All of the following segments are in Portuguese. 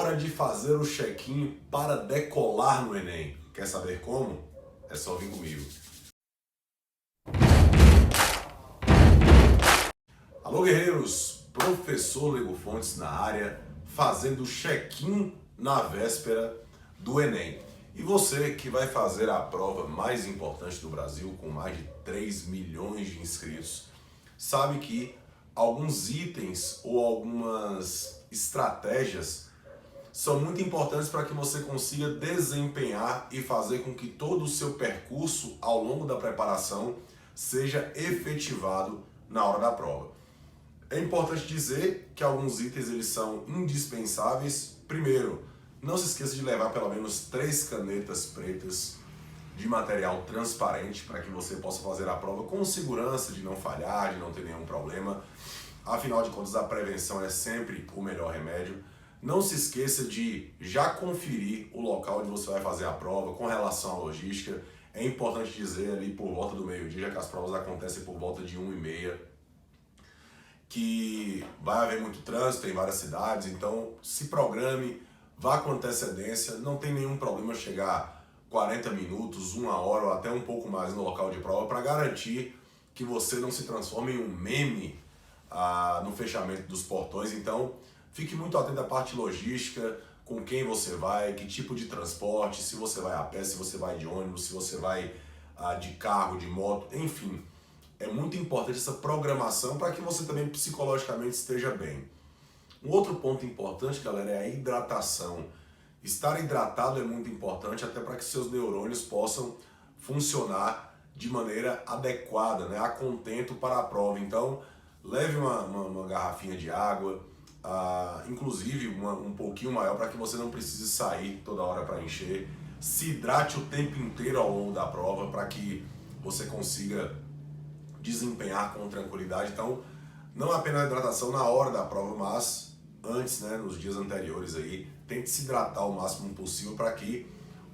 Hora de fazer o check-in para decolar no Enem. Quer saber como? É só vir comigo. Alô, guerreiros! Professor Lego Fontes na área, fazendo check-in na véspera do Enem. E você que vai fazer a prova mais importante do Brasil, com mais de 3 milhões de inscritos, sabe que alguns itens ou algumas estratégias são muito importantes para que você consiga desempenhar e fazer com que todo o seu percurso ao longo da preparação seja efetivado na hora da prova. É importante dizer que alguns itens eles são indispensáveis. Primeiro, não se esqueça de levar pelo menos 3 canetas pretas de material transparente para que você possa fazer a prova com segurança, de não falhar, de não ter nenhum problema. Afinal de contas, a prevenção é sempre o melhor remédio. Não se esqueça de já conferir o local onde você vai fazer a prova com relação à logística. É importante dizer ali por volta do meio-dia, já que as provas acontecem por volta de 1h30, que vai haver muito trânsito em várias cidades, então se programe, vá com antecedência, não tem nenhum problema chegar 40 minutos, 1 hora ou até um pouco mais no local de prova para garantir que você não se transforme em um meme no fechamento dos portões. Então fique muito atento à parte logística, com quem você vai, que tipo de transporte, se você vai a pé, se você vai de ônibus, se você vai de carro, de moto, enfim. É muito importante essa programação para que você também psicologicamente esteja bem. Um outro ponto importante, galera, é a hidratação. Estar hidratado é muito importante até para que seus neurônios possam funcionar de maneira adequada, né, a contento para a prova. Então, leve uma garrafinha de água, inclusive um pouquinho maior para que você não precise sair toda hora para encher. Se hidrate o tempo inteiro ao longo da prova para que você consiga desempenhar com tranquilidade. Então, não apenas a hidratação na hora da prova, mas antes, né, nos dias anteriores aí, tente se hidratar o máximo possível para que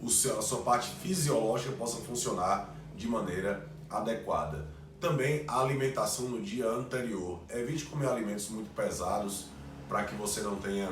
a sua parte fisiológica possa funcionar de maneira adequada. Também a alimentação no dia anterior. Evite comer alimentos muito pesados para que você não tenha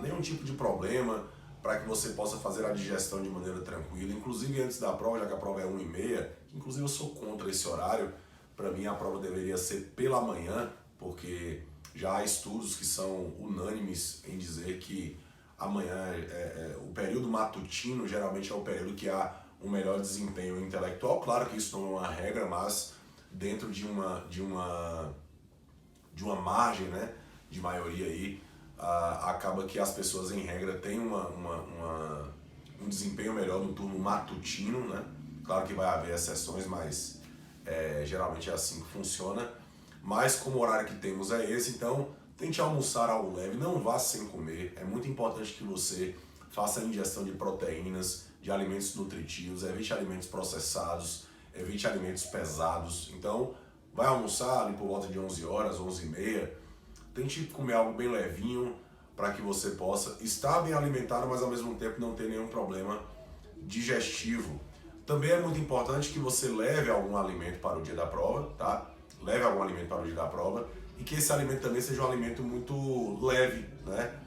nenhum tipo de problema, para que você possa fazer a digestão de maneira tranquila. Inclusive antes da prova, já que a prova é 1h30, inclusive eu sou contra esse horário. Para mim a prova deveria ser pela manhã, porque já há estudos que são unânimes em dizer que amanhã o período matutino geralmente é o período que há um melhor desempenho intelectual. Claro que isso não é uma regra, mas dentro de uma margem, né, de maioria aí, acaba que as pessoas em regra têm um desempenho melhor no turno matutino, né? Claro que vai haver exceções, mas geralmente é assim que funciona. Mas como o horário que temos é esse, então tente almoçar algo leve, não vá sem comer. É muito importante que você faça a ingestão de proteínas, de alimentos nutritivos, evite alimentos processados, evite alimentos pesados. Então vai almoçar ali por volta de 11 horas, 11h30, tente comer algo bem levinho para que você possa estar bem alimentado, mas ao mesmo tempo não ter nenhum problema digestivo. Também é muito importante que você leve algum alimento para o dia da prova, tá? Leve algum alimento para o dia da prova e que esse alimento também seja um alimento muito leve, né?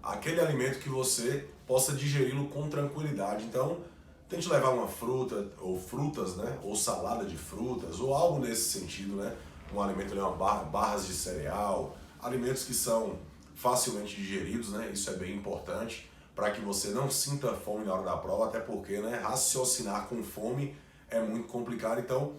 Aquele alimento que você possa digeri-lo com tranquilidade. Então, tente levar uma fruta ou frutas, né? Ou salada de frutas ou algo nesse sentido, né? Um alimento, barras de cereal, alimentos que são facilmente digeridos, né? Isso é bem importante para que você não sinta fome na hora da prova, até porque, né, raciocinar com fome é muito complicado. Então,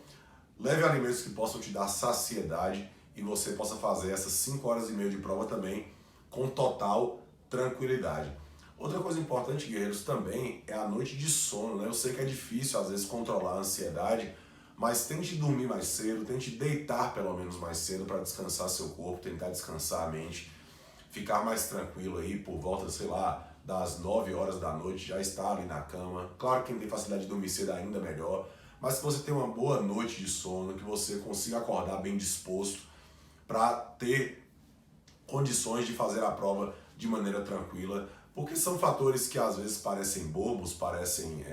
leve alimentos que possam te dar saciedade e você possa fazer essas 5h30 de prova também com total tranquilidade. Outra coisa importante, guerreiros, também é a noite de sono, né? Eu sei que é difícil, às vezes, controlar a ansiedade, mas tente dormir mais cedo, tente deitar pelo menos mais cedo para descansar seu corpo, tentar descansar a mente, ficar mais tranquilo aí por volta, sei lá, das 9 horas da noite, já está ali na cama. Claro que quem tem facilidade de dormir cedo ainda melhor, mas que você tenha uma boa noite de sono, que você consiga acordar bem disposto para ter condições de fazer a prova de maneira tranquila, porque são fatores que às vezes parecem bobos, parecem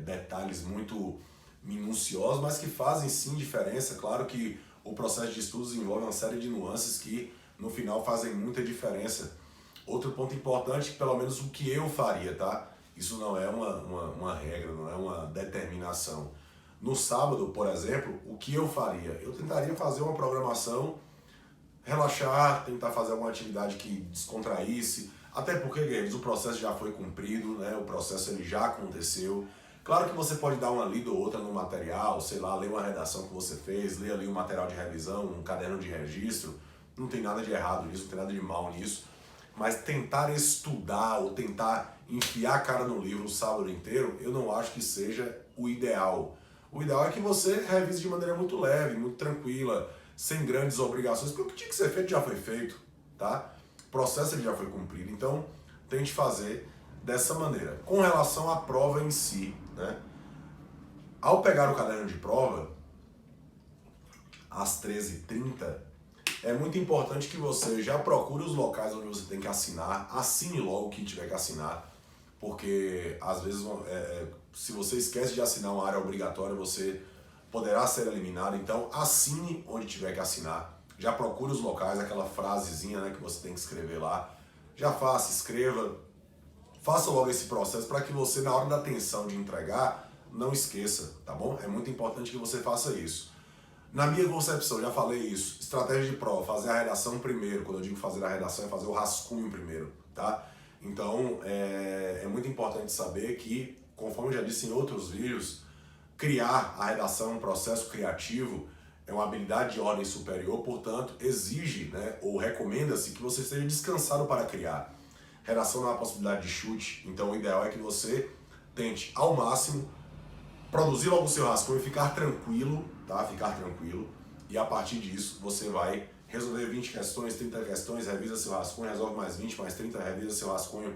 detalhes muito minuciosos, mas que fazem sim diferença. Claro que o processo de estudos envolve uma série de nuances que no final fazem muita diferença. Outro ponto importante, pelo menos o que eu faria, tá? Isso não é uma regra, não é uma determinação. No sábado, por exemplo, o que eu faria? Eu tentaria fazer uma programação, relaxar, tentar fazer alguma atividade que descontraísse, até porque, guerreiros, o processo já foi cumprido, né? O processo ele já aconteceu. Claro que você pode dar uma lida ou outra no material, sei lá, ler uma redação que você fez, ler ali um material de revisão, um caderno de registro, não tem nada de errado nisso, não tem nada de mal nisso, mas tentar estudar ou tentar enfiar a cara no livro o sábado inteiro, eu não acho que seja o ideal. O ideal é que você revise de maneira muito leve, muito tranquila, sem grandes obrigações, porque o que tinha que ser feito já foi feito, tá? O processo ele já foi cumprido, então tente fazer dessa maneira. Com relação à prova em si, né? Ao pegar o caderno de prova, às 13h30, é muito importante que você já procure os locais onde você tem que assinar, assine logo o que tiver que assinar, porque às vezes se você esquece de assinar uma área obrigatória, você poderá ser eliminado, então assine onde tiver que assinar, já procure os locais, aquela frasezinha, né, que você tem que escrever lá, já faça, escreva, faça logo esse processo para que você, na hora da atenção de entregar, não esqueça, tá bom? É muito importante que você faça isso. Na minha concepção, já falei isso, estratégia de prova, fazer a redação primeiro. Quando eu digo fazer a redação, é fazer o rascunho primeiro, tá? Então, é muito importante saber que, conforme eu já disse em outros vídeos, criar a redação é um processo criativo, é uma habilidade de ordem superior, portanto, exige, né, ou recomenda-se que você esteja descansado para criar. Redação não é uma possibilidade de chute, então o ideal é que você tente, ao máximo, produzir logo o seu rascunho e ficar tranquilo, tá? Ficar tranquilo. E a partir disso, você vai resolver 20 questões, 30 questões, revisa seu rascunho, resolve mais 20, mais 30, revisa seu rascunho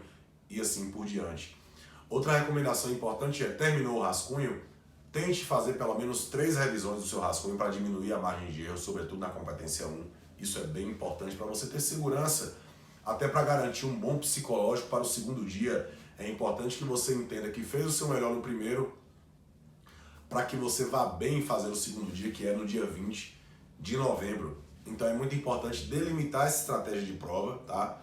e assim por diante. Outra recomendação importante é, terminou o rascunho, tente fazer pelo menos 3 revisões do seu rascunho para diminuir a margem de erro, sobretudo na competência 1. Isso é bem importante para você ter segurança, até para garantir um bom psicológico para o segundo dia. É importante que você entenda que fez o seu melhor no primeiro, para que você vá bem fazer o segundo dia, que é no dia 20 de novembro. Então é muito importante delimitar essa estratégia de prova, tá?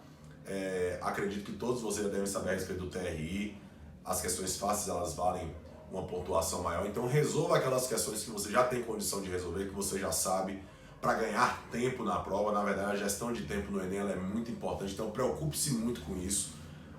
Acredito que todos vocês já devem saber a respeito do TRI, as questões fáceis elas valem uma pontuação maior, então resolva aquelas questões que você já tem condição de resolver, que você já sabe, para ganhar tempo na prova. Na verdade, a gestão de tempo no Enem ela é muito importante, então preocupe-se muito com isso,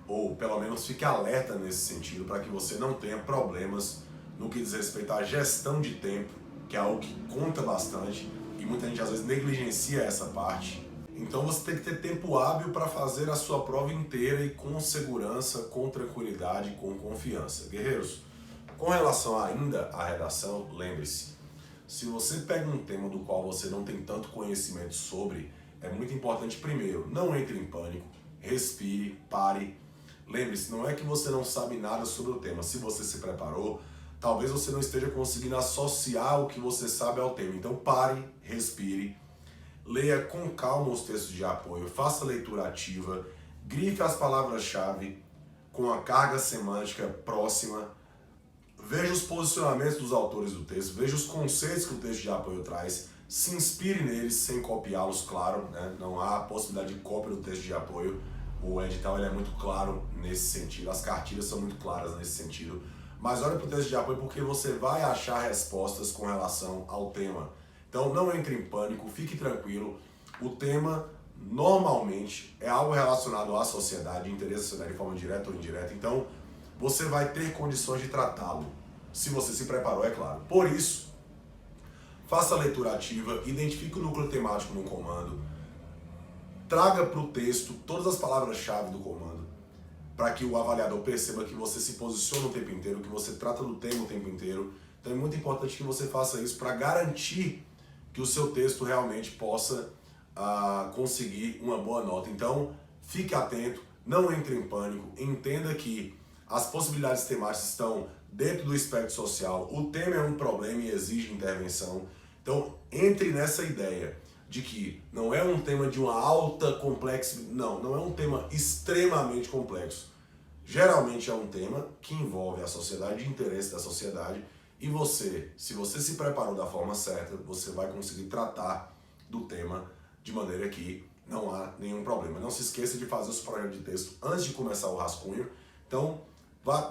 ou pelo menos fique alerta nesse sentido, para que você não tenha problemas no que diz respeito à gestão de tempo, que é algo que conta bastante e muita gente às vezes negligencia essa parte. Então você tem que ter tempo hábil para fazer a sua prova inteira e com segurança, com tranquilidade, com confiança. Guerreiros, com relação ainda à redação, lembre-se, se você pega um tema do qual você não tem tanto conhecimento sobre, é muito importante, primeiro, não entre em pânico, respire, pare. Lembre-se, não é que você não sabe nada sobre o tema, se você se preparou, talvez você não esteja conseguindo associar o que você sabe ao tema. Então pare, respire, leia com calma os textos de apoio, faça leitura ativa, grife as palavras-chave com a carga semântica próxima, veja os posicionamentos dos autores do texto, veja os conceitos que o texto de apoio traz, se inspire neles sem copiá-los, claro, né? Não há possibilidade de cópia do texto de apoio. O edital ele é muito claro nesse sentido, as cartilhas são muito claras nesse sentido. Mas olhe para o texto de apoio porque você vai achar respostas com relação ao tema. Então não entre em pânico, fique tranquilo. O tema normalmente é algo relacionado à sociedade, interesse social de forma direta ou indireta. Então você vai ter condições de tratá-lo, se você se preparou, é claro. Por isso, faça a leitura ativa, identifique o núcleo temático no comando, traga para o texto todas as palavras-chave do comando, para que o avaliador perceba que você se posiciona o tempo inteiro, que você trata do tema o tempo inteiro. Então é muito importante que você faça isso para garantir que o seu texto realmente possa conseguir uma boa nota. Então fique atento, não entre em pânico, entenda que as possibilidades temáticas estão dentro do espectro social, o tema é um problema e exige intervenção. Então entre nessa ideia de que não é um tema de uma alta complexidade, não é um tema extremamente complexo. Geralmente é um tema que envolve a sociedade, de interesse da sociedade, e você, se você se preparou da forma certa, você vai conseguir tratar do tema de maneira que não há nenhum problema. Não se esqueça de fazer o seu projeto de texto antes de começar o rascunho. Então,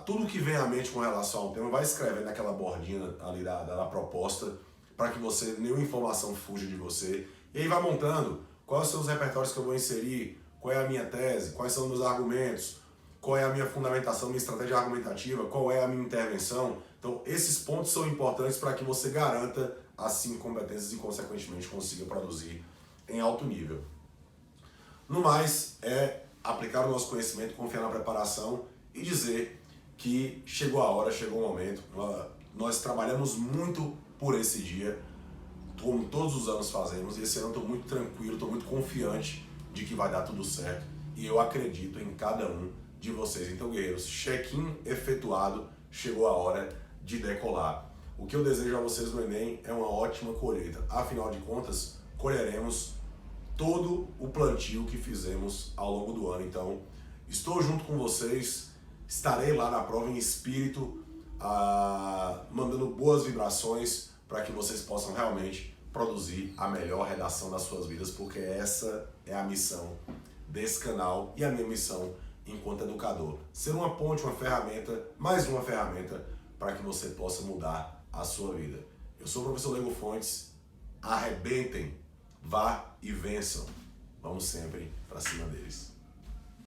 tudo que vem à mente com relação ao tema, vai escrevendo naquela bordinha ali da proposta, para que nenhuma informação fuja de você. E aí vai montando quais são os repertórios que eu vou inserir, qual é a minha tese, quais são os meus argumentos, qual é a minha fundamentação, minha estratégia argumentativa, qual é a minha intervenção. Então, esses pontos são importantes para que você garanta as 5 competências e, consequentemente, consiga produzir em alto nível. No mais, é aplicar o nosso conhecimento, confiar na preparação e dizer que chegou a hora, chegou o momento. Nós trabalhamos muito por esse dia, como todos os anos fazemos, e esse ano estou muito tranquilo, estou muito confiante de que vai dar tudo certo e eu acredito em cada um de vocês. Então, guerreiros, check-in efetuado, chegou a hora de decolar. O que eu desejo a vocês no Enem é uma ótima colheita. Afinal de contas, colheremos todo o plantio que fizemos ao longo do ano. Então, estou junto com vocês, estarei lá na prova em espírito, mandando boas vibrações para que vocês possam realmente produzir a melhor redação das suas vidas, porque essa é a missão desse canal e a minha missão enquanto educador. Ser uma ponte, uma ferramenta, mais uma ferramenta para que você possa mudar a sua vida. Eu sou o professor Lego Fontes, arrebentem, vá e vençam. Vamos sempre para cima deles.